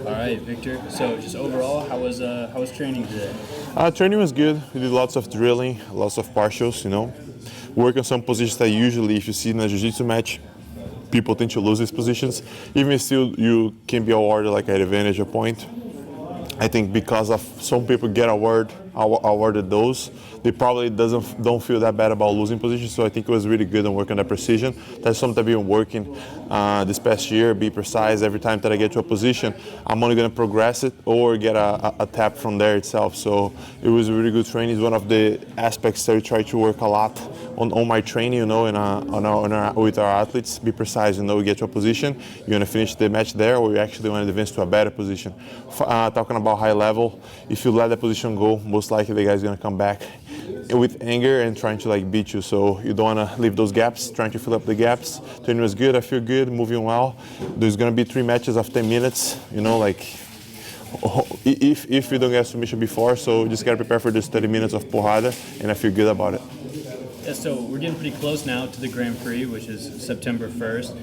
All right, Victor. So just overall, how was training today? Training was good. We did lots of drilling, lots of partials, Work on some positions that usually, if you see in a jiu-jitsu match, people tend to lose these positions. Even still, you can be awarded like an advantage, a point. I think because of some people get awarded those, they probably don't feel that bad about losing positions. So I think it was really good on working on that precision. That's something I've been working this past year. Be precise every time that I get to a position. I'm only going to progress it or get a tap from there itself. So it was a really good training. It's one of the aspects that we try to work a lot on my training, with our athletes. Be precise, we get to a position, you're going to finish the match there, or you actually want to advance to a better position. Talking about high level, if you let the position go, most likely the guy's going to come back with anger and trying to beat you. So you don't want to leave those gaps, trying to fill up the gaps. Training was good, I feel good, moving well. There's going to be 3 matches of 10 minutes, if you don't get submission before, so just got to prepare for this 30 minutes of porrada, and I feel good about it. Yeah, so we're getting pretty close now to the Grand Prix, which is September 1st.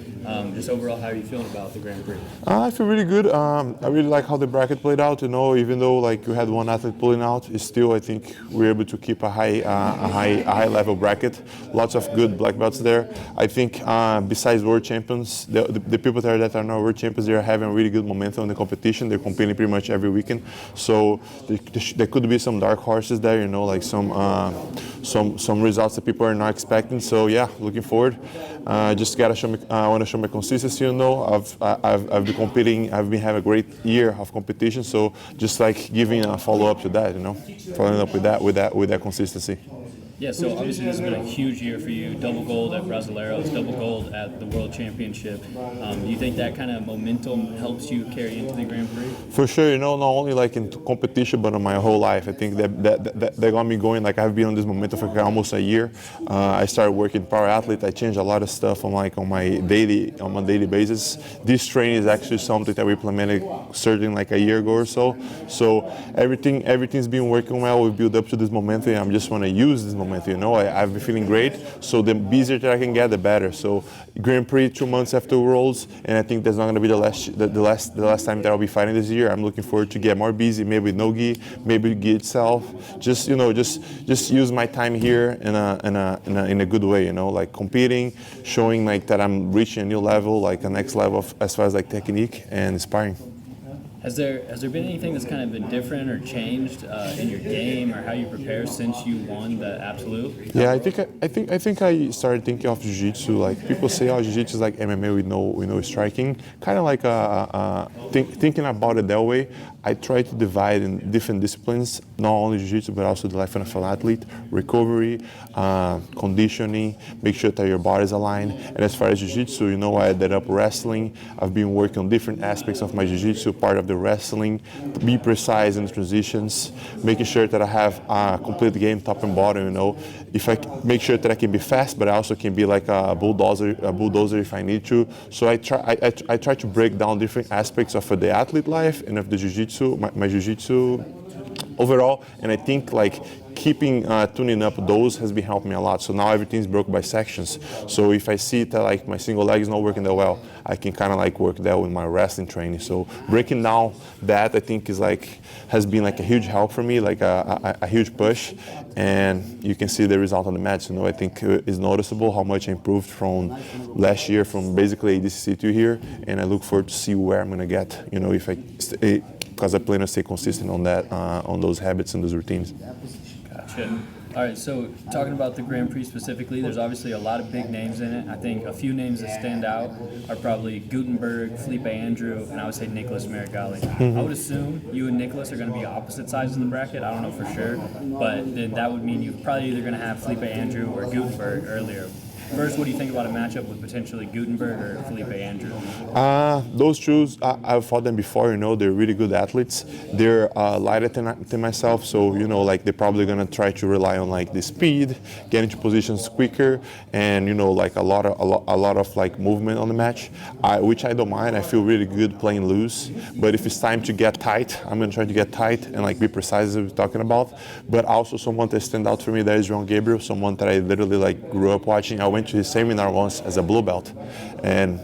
Just overall, how are you feeling about the Grand Prix? I feel really good. I really like how the bracket played out. Even though you had one athlete pulling out, it's still I think we're able to keep a high level bracket. Lots of good black belts there. I think besides world champions, the people there that are now world champions, they are having really good momentum in the competition. They're competing pretty much every weekend. So there could be some dark horses there. Some results that people are not expecting. So yeah, looking forward. Just gotta show me. I want to show my consistency. I've been competing. I've been having a great year of competition. So just giving a follow up to that. Following up with that consistency. Yeah, so obviously this has been a huge year for you. Double gold at Brasileiros, double gold at the World Championship. Do you think that kind of momentum helps you carry into the Grand Prix? For sure, not only in competition, but on my whole life. I think that got me going. I've been on this momentum for almost a year. I started working power athlete. I changed a lot of stuff on my daily basis. This training is actually something that we implemented certainly a year ago or so. So everything's been working well. We built up to this momentum. I just want to use this momentum. I've been feeling great. So the busier that I can get, the better. So Grand Prix 2 months after Worlds, and I think that's not going to be the last time that I'll be fighting this year. I'm looking forward to get more busy, maybe with no gi, maybe gi itself. Just use my time here in a good way. Competing, showing that I'm reaching a new level, a next level as far as technique and sparring. Has there been anything that's kind of been different or changed in your game or how you prepare since you won the Absolute? Yeah, I think I started thinking of jiu-jitsu. People say, oh, jiu-jitsu is like MMA with no striking. Kind of thinking about it that way. I try to divide in different disciplines, not only jiu-jitsu but also the life of an athlete, recovery, conditioning, make sure that your body is aligned. And as far as jiu-jitsu, I ended up wrestling. I've been working on different aspects of my jiu-jitsu, part of the wrestling, be precise in transitions, making sure that I have a complete game top and bottom. If I make sure that I can be fast, but I also can be like a bulldozer if I need to. So I try to break down different aspects of the athlete life and of the jiu-jitsu, my jiu-jitsu overall. And I think keeping tuning up those has been helping me a lot. So now everything's broken by sections. So if I see that my single leg is not working that well, I can kind of work that with my wrestling training. So breaking down that I think is has been a huge help for me, a huge push. And you can see the result on the match. I think it's noticeable how much I improved from last year, from basically ADCC to here. And I look forward to see where I'm gonna get. Because I plan to stay consistent on that, on those habits and those routines. Gotcha. All right, so talking about the Grand Prix specifically, there's obviously a lot of big names in it. I think a few names that stand out are probably Gutenberg, Felipe Andrew, and I would say Nicholas Meregali. Mm-hmm. I would assume you and Nicholas are going to be opposite sides of the bracket. I don't know for sure, but then that would mean you're probably either going to have Felipe Andrew or Gutenberg earlier. First, what do you think about a matchup with potentially Gutenberg or Felipe Andrew? Those two, I've fought them before. They're really good athletes. They're lighter than myself, so they're probably gonna try to rely on the speed, get into positions quicker, and a lot of movement on the match, which I don't mind. I feel really good playing loose. But if it's time to get tight, I'm gonna try to get tight and be precise as we're talking about. But also someone that stands out for me, that is João Gabriel, someone that I literally grew up watching. I went to his seminar once as a blue belt, and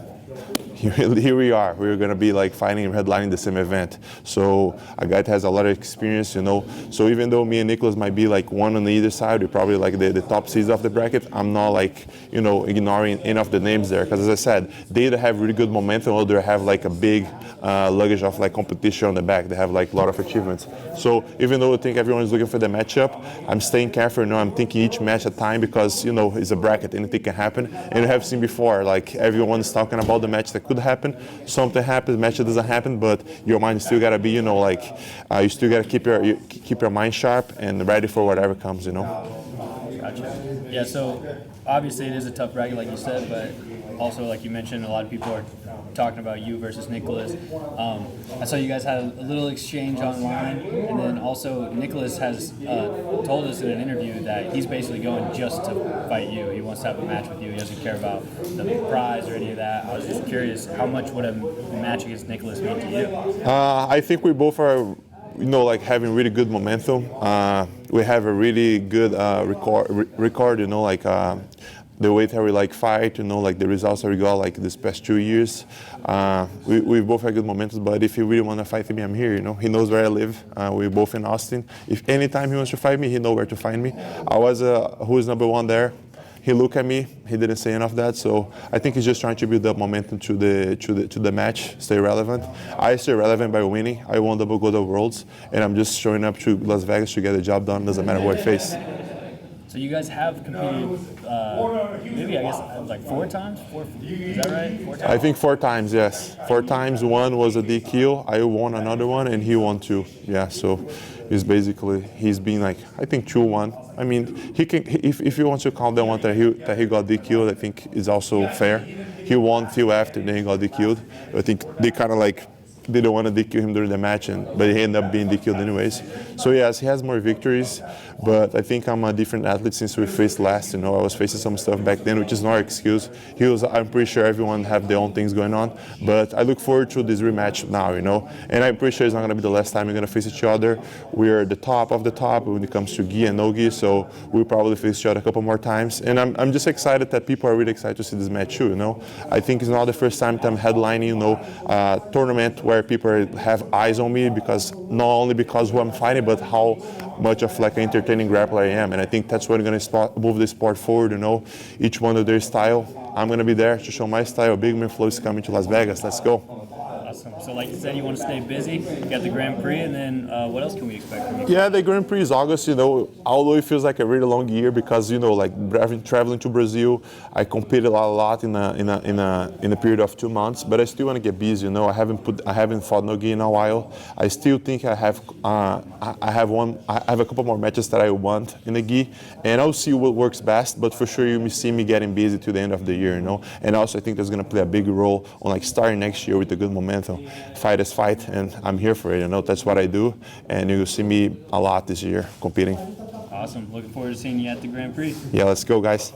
here we are. We're gonna be like fighting and headlining the same event. So a guy that has a lot of experience, you know. So even though me and Nicholas might be like one on either side, we're probably like the top seeds of the bracket. I'm not like, you know, ignoring any of the names there, because as I said, they either have really good momentum or they have like a big luggage of like competition on the back. They have like a lot of achievements. So even though I think everyone is looking for the matchup, I'm staying careful. You know, I'm thinking each match at a time, because you know it's a bracket, anything can happen. And we have seen before, like everyone's talking about the match that could happen. Something happens, match that doesn't happen, but your mind still gotta be, you know, like you still gotta keep your mind sharp and ready for whatever comes, you know. Gotcha. Yeah. So obviously it is a tough bracket, like you said, but also, like you mentioned, a lot of people are talking about you versus Nicholas. I saw you guys had a little exchange online, and then also Nicholas has told us in an interview that he's basically going just to fight you. He wants to have a match with you. He doesn't care about the prize or any of that. I was just curious, how much would a match against Nicholas mean to you? I think we both are, you know, like having really good momentum. We have a really good record, you know, like the way that we like fight, you know, like the results that we got like this past 2 years. We both have good momentum, but if he really want to fight me, I'm here, you know. He knows where I live. We're both in Austin. If anytime he wants to fight me, he knows where to find me. I was who's number one there. He looked at me. He didn't say enough of that. So I think he's just trying to build up momentum to the match, stay relevant. I stay relevant by winning. I won double gold at Worlds, and I'm just showing up to Las Vegas to get the job done. Doesn't matter who I face. So you guys have competed, maybe I guess like 4 times. Is that right? 4 times. I think 4 times, yes. 4 times. One was a DQ. I won another one, and he won 2. Yeah. So he's been like, I think 2-1. I mean, he can, if he wants to count the one that he got DQ'd, I think is also fair. He won few after, then he got DQ'd. I think they kind of like didn't want to DQ him during the match, but he ended up being DQ'd anyways. So yes, he has more victories, but I think I'm a different athlete since we faced last. You know, I was facing some stuff back then, which is not an excuse. I'm pretty sure everyone have their own things going on, but I look forward to this rematch now, you know, and I'm pretty sure it's not going to be the last time we're going to face each other. We're the top of the top when it comes to gi and no gi, so we'll probably face each other a couple more times, and I'm just excited that people are really excited to see this match too, you know. I think it's not the first time that I'm headlining, you know, a tournament where people have eyes on me, because not only because who I'm fighting, but how much of like an entertaining grappler I am. And I think that's what's going to move the sport forward, you know, each one of their style. I'm going to be there to show my style. Big Man Flow is coming to Las Vegas. Let's go. Awesome. So like you said, you want to stay busy. You got the Grand Prix, and then what else can we expect from you? Yeah, the Grand Prix is August, you know, although it feels like a really long year, because, you know, like traveling to Brazil, I competed a lot in a period of 2 months, but I still want to get busy, you know. I haven't fought no gi in a while. I still think I have a couple more matches that I want in the gi, and I'll see what works best, but for sure you will see me getting busy to the end of the year, you know. And also I think that's going to play a big role on like starting next year with a good momentum. Fight is fight, and I'm here for it, you know. That's what I do, and you'll see me a lot this year competing. Awesome. Looking forward to seeing you at the Grand Prix. Yeah, let's go, guys.